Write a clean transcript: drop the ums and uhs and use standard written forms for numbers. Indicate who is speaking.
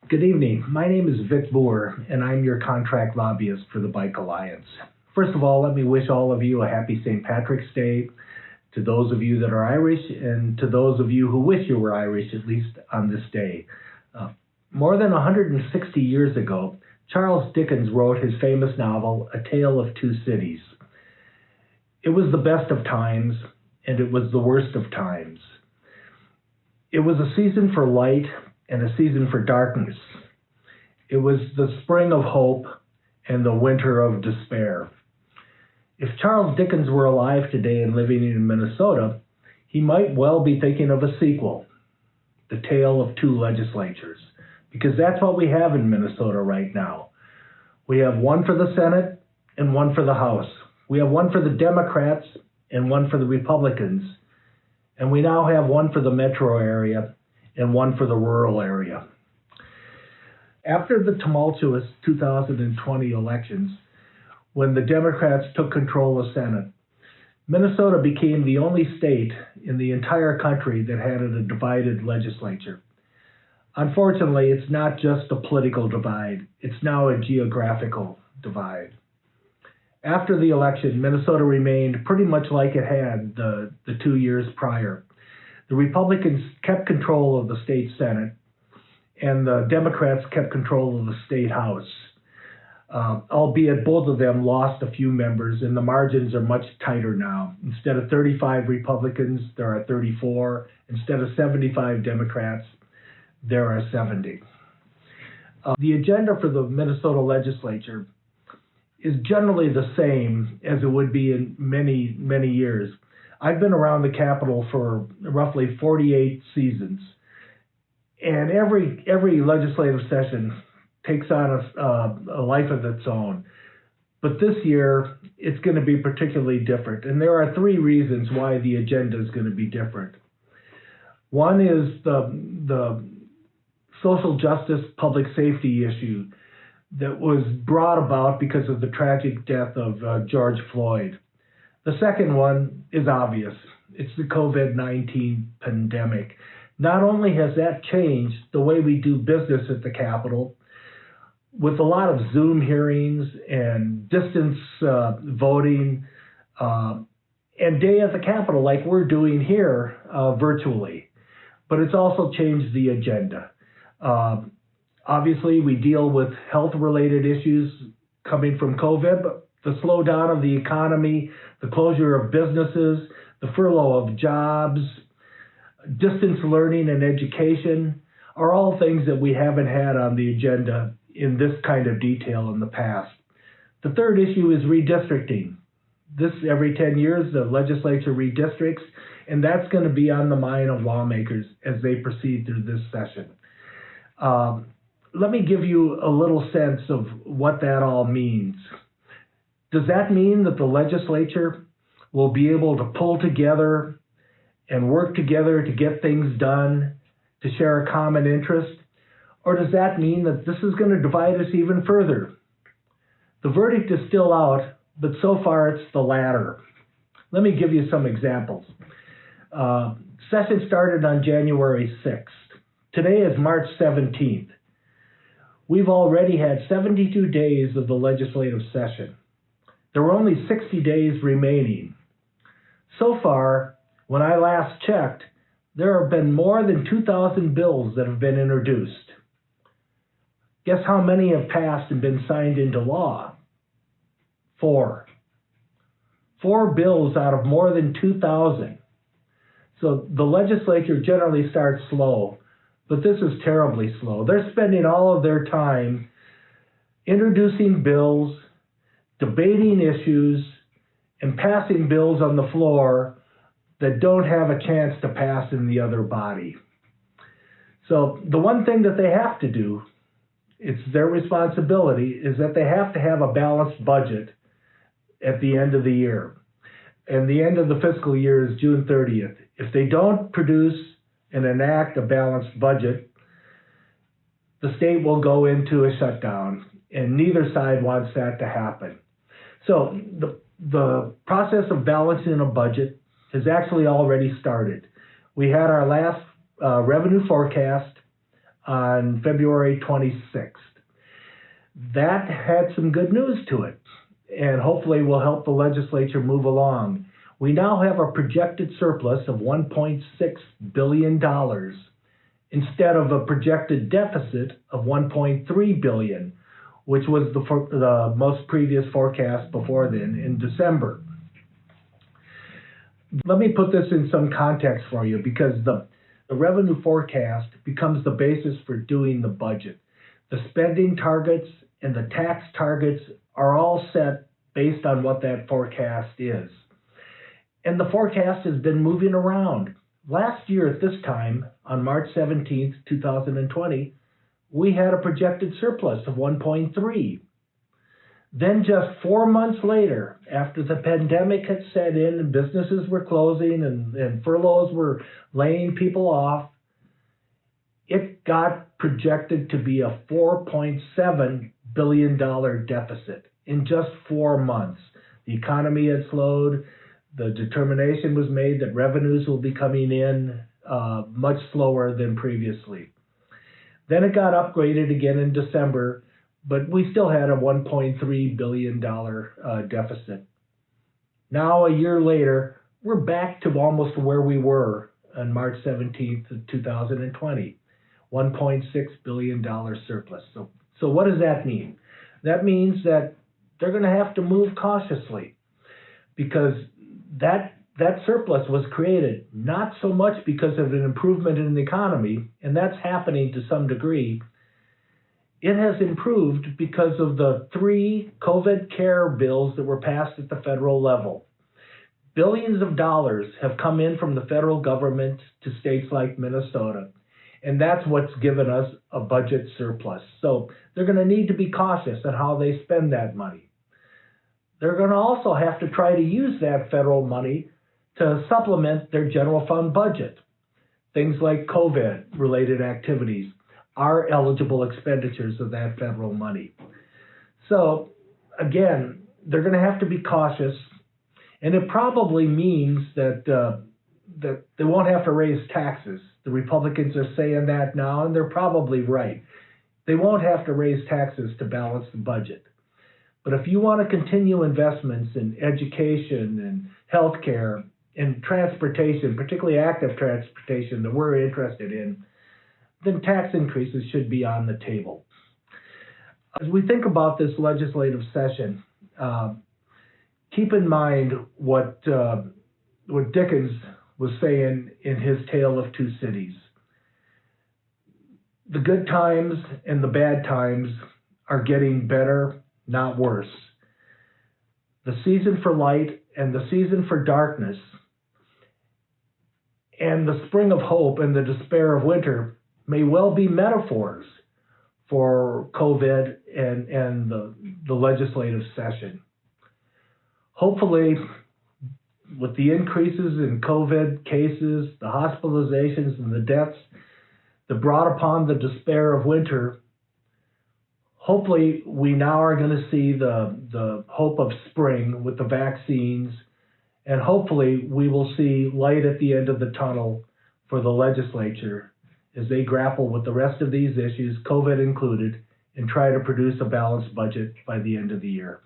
Speaker 1: Good evening. My name is Vic Moore, and I'm your contract lobbyist for the Bike Alliance. First of all, let me wish all of you a happy St. Patrick's Day, to those of you that are Irish, and to those of you who wish you were Irish, at least on this day. More than 160 years ago, Charles Dickens wrote his famous novel, A Tale of Two Cities. It was the best of times, and it was the worst of times. It was a season for light and a season for darkness. It was the spring of hope and the winter of despair. If Charles Dickens were alive today and living in Minnesota, he might well be thinking of a sequel, The Tale of Two Legislatures, because that's what we have in Minnesota right now. We have one for the Senate and one for the House. We have one for the Democrats and one for the Republicans. And we now have one for the metro area and one for the rural area. After the tumultuous 2020 elections, when the Democrats took control of Senate, Minnesota became the only state in the entire country that had a divided legislature. Unfortunately, it's not just a political divide, it's now a geographical divide. After the election, Minnesota remained pretty much like it had the 2 years prior. The Republicans kept control of the state Senate, and the Democrats kept control of the state House, albeit both of them lost a few members, and the margins are much tighter now. Instead of 35 Republicans, there are 34. Instead of 75 Democrats, there are 70. The agenda for the Minnesota legislature is generally the same as it would be in many, many years. I've been around the Capitol for roughly 48 seasons, and every legislative session takes on a life of its own. But this year, it's going to be particularly different, and there are three reasons why the agenda is going to be different. One is the social justice, public safety issue that was brought about because of the tragic death of George Floyd. The second one is obvious. It's the COVID-19 pandemic. Not only has that changed the way we do business at the Capitol, with a lot of Zoom hearings and distance voting, and day at the Capitol like we're doing here virtually, but it's also changed the agenda. Obviously, we deal with health-related issues coming from COVID, but the slowdown of the economy, the closure of businesses, the furlough of jobs, distance learning and education are all things that we haven't had on the agenda in this kind of detail in the past. The third issue is redistricting. Every 10 years, the legislature redistricts, and that's going to be on the mind of lawmakers as they proceed through this session. Let me give you a little sense of what that all means. Does that mean that the legislature will be able to pull together and work together to get things done, to share a common interest? Or does that mean that this is going to divide us even further? The verdict is still out, but so far it's the latter. Let me give you some examples. Session started on January 6th. Today is March 17th. We've already had 72 days of the legislative session. There were only 60 days remaining. So far, when I last checked, there have been more than 2,000 bills that have been introduced. Guess how many have passed and been signed into law? 4. 4 bills out of more than 2,000. So the legislature generally starts slow, but this is terribly slow. They're spending all of their time introducing bills, debating issues, and passing bills on the floor that don't have a chance to pass in the other body. So the one thing that they have to do, it's their responsibility, is that they have to have a balanced budget at the end of the year. And the end of the fiscal year is June 30th. If they don't produce and enact a balanced budget, the state will go into a shutdown, and neither side wants that to happen. So the process of balancing a budget has actually already started. We had our last revenue forecast on February 26th. That had some good news to it, and hopefully will help the legislature move along. We now have a projected surplus of $1.6 billion instead of a projected deficit of $1.3 billion, which was the most previous forecast before then in December. Let me put this in some context for you, because the revenue forecast becomes the basis for doing the budget. The spending targets and the tax targets are all set based on what that forecast is. And the forecast has been moving around. Last year at this time, on March 17th, 2020, we had a projected surplus of 1.3. Then just 4 months later, after the pandemic had set in and businesses were closing and furloughs were laying people off, it got projected to be a $4.7 billion deficit in just 4 months. The economy had slowed. The determination was made that revenues will be coming in much slower than previously. Then it got upgraded again in December, but we still had a $1.3 billion deficit. Now, a year later, we're back to almost where we were on March 17th of 2020, $1.6 billion surplus. So what does that mean? That means that they're going to have to move cautiously, because that surplus was created not so much because of an improvement in the economy, and that's happening to some degree. It has improved because of the 3 COVID care bills that were passed at the federal level. Billions of dollars have come in from the federal government to states like Minnesota, and that's what's given us a budget surplus. So they're going to need to be cautious on how they spend that money. They're going to also have to try to use that federal money to supplement their general fund budget. Things like COVID-related activities are eligible expenditures of that federal money. So, again, they're going to have to be cautious, and it probably means that they won't have to raise taxes. The Republicans are saying that now, and they're probably right. They won't have to raise taxes to balance the budget. But if you want to continue investments in education and healthcare and transportation, particularly active transportation that we're interested in, then tax increases should be on the table. As we think about this legislative session, keep in mind what Dickens was saying in his Tale of Two Cities. The good times and the bad times are getting better, not worse. The season for light and the season for darkness, and the spring of hope and the despair of winter may well be metaphors for COVID and the legislative session. Hopefully, with the increases in COVID cases, the hospitalizations and the deaths that brought upon the despair of winter, hopefully we now are going to see the hope of spring with the vaccines, and hopefully we will see light at the end of the tunnel for the legislature as they grapple with the rest of these issues, COVID included, and try to produce a balanced budget by the end of the year.